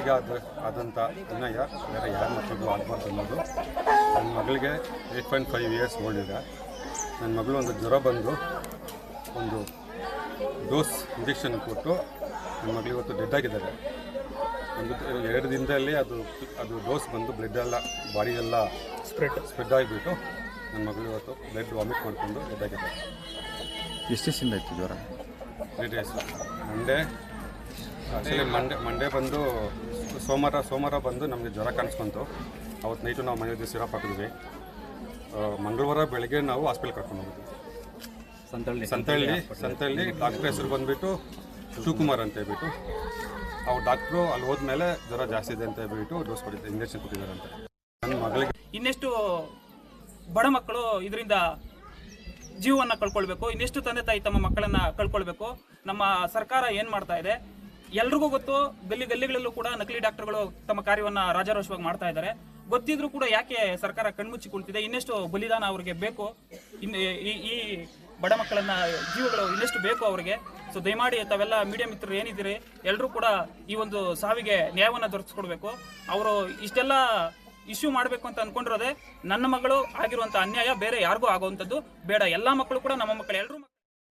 ಮಗಳಿಗೆ ಆದಂಥ ಅನ್ಯಾಯ ಬೇರೆ ಯಾರ ಮಕ್ಕಳಿಗೂ ಆಗಬಾರ್ದು ಅನ್ನೋದು. ನನ್ನ ಮಗಳಿಗೆ 8.5 ಇಯರ್ಸ್ ಓಲ್ಡ್ ಇದೆ. ನನ್ನ ಮಗಳು ಒಂದು ಜ್ವರ ಬಂದು ಒಂದು ಡೋಸ್ ಇಂಜೆಕ್ಷನ್ ಕೊಟ್ಟು ನನ್ನ ಮಗಳು ಇವತ್ತು ಡೆಡ್ ಆಗಿದ್ದಾರೆ. ಒಂದು 2 ದಿನದಲ್ಲಿ ಅದು ಡೋಸ್ ಬಂದು ಬ್ಲಡ್ ಎಲ್ಲ ಬಾಡಿಗೆಲ್ಲ ಸ್ಪ್ರೆಡ್ ಆಗಿಬಿಟ್ಟು ನನ್ನ ಮಗಳು ಇವತ್ತು ಬ್ಲಡ್ ವಾಮಿಟ್ ಮಾಡಿಕೊಂಡು ಡೆಡ್ ಆಗಿದ್ದಾರೆ. ಎಷ್ಟು ದಿವಸದಿಂದ ಇತ್ತು ಜ್ವರ? 3 ಡೇಸ್. ಮಂಡೇ ಬಂದು ಸೋಮವಾರ ಬಂದು ನಮಗೆ ಜ್ವರ ಕಾಣಿಸ್ಕೊಂತು. ಅವತ್ತು ನೈಟು ನಾವು ಮನೆಯಲ್ಲಿ ಸಿರಪ್ ಹಾಕಿದ್ವಿ. ಮಂಗಳವಾರ ಬೆಳಗ್ಗೆ ನಾವು ಹಾಸ್ಪಿಟಲ್ ಕರ್ಕೊಂಡು ಹೋಗಿದ್ವಿ. ಸಂತಳ್ಳಿ ಡಾಕ್ಟ್ರ್ ಹೆಸರು ಬಂದುಬಿಟ್ಟು ಶಿವಕುಮಾರ್ ಅಂತ ಹೇಳ್ಬಿಟ್ಟು. ಅವ್ರು ಡಾಕ್ಟ್ರು ಅಲ್ಲಿ ಹೋದ್ಮೇಲೆ ಜ್ವರ ಜಾಸ್ತಿ ಇದೆ ಅಂತ ಹೇಳ್ಬಿಟ್ಟು ಡೋಸ್ ಕೊಟ್ಟಿದ್ದಾರೆ, ಇಂಜೆಕ್ಷನ್ ಕೊಟ್ಟಿದ್ದಾರೆ ಅಂತ. ನನ್ನ ಮಗಳಿಗೆ ಇನ್ನೆಷ್ಟು ಬಡ ಮಕ್ಕಳು ಇದರಿಂದ ಜೀವವನ್ನು ಕಳ್ಕೊಳ್ಬೇಕು, ಇನ್ನೆಷ್ಟು ತಂದೆ ತಾಯಿ ತಮ್ಮ ಮಕ್ಕಳನ್ನ ಕಳ್ಕೊಳ್ಬೇಕು. ನಮ್ಮ ಸರ್ಕಾರ ಏನು ಮಾಡ್ತಾ ಇದೆ ಎಲ್ರಿಗೂ ಗೊತ್ತು. ಗಲ್ಲಿಗಳಲ್ಲೂ ಕೂಡ ನಕಲಿ ಡಾಕ್ಟರ್ಗಳು ತಮ್ಮ ಕಾರ್ಯವನ್ನು ರಾಜಾರೋಷವಾಗಿ ಮಾಡ್ತಾ ಇದ್ದಾರೆ. ಗೊತ್ತಿದ್ರೂ ಕೂಡ ಯಾಕೆ ಸರ್ಕಾರ ಕಣ್ಮುಚ್ಚಿ ಕುಳಿತಿದೆ? ಇನ್ನೆಷ್ಟು ಬಲಿದಾನ ಅವ್ರಿಗೆ ಬೇಕು? ಈ ಬಡ ಮಕ್ಕಳನ್ನ ಜೀವಗಳು ಇನ್ನೆಷ್ಟು ಬೇಕು ಅವರಿಗೆ? ಸೊ ದಯಮಾಡಿ ತಾವೆಲ್ಲ ಮೀಡಿಯಾ ಮಿತ್ರರು ಏನಿದ್ದೀರಿ ಎಲ್ಲರೂ ಕೂಡ ಈ ಒಂದು ಸಾವಿಗೆ ನ್ಯಾಯವನ್ನು ದೊರಕಿಸ್ಕೊಡ್ಬೇಕು. ಅವರು ಇಷ್ಟೆಲ್ಲ ಇಶ್ಯೂ ಮಾಡಬೇಕು ಅಂತ ಅನ್ಕೊಂಡಿರೋದೆ ನನ್ನ ಮಗಳು ಆಗಿರುವಂಥ ಅನ್ಯಾಯ ಬೇರೆ ಯಾರಿಗೂ ಆಗುವಂಥದ್ದು ಬೇಡ. ಎಲ್ಲ ಮಕ್ಕಳು ಕೂಡ ನಮ್ಮ ಮಕ್ಕಳು ಎಲ್ಲರೂ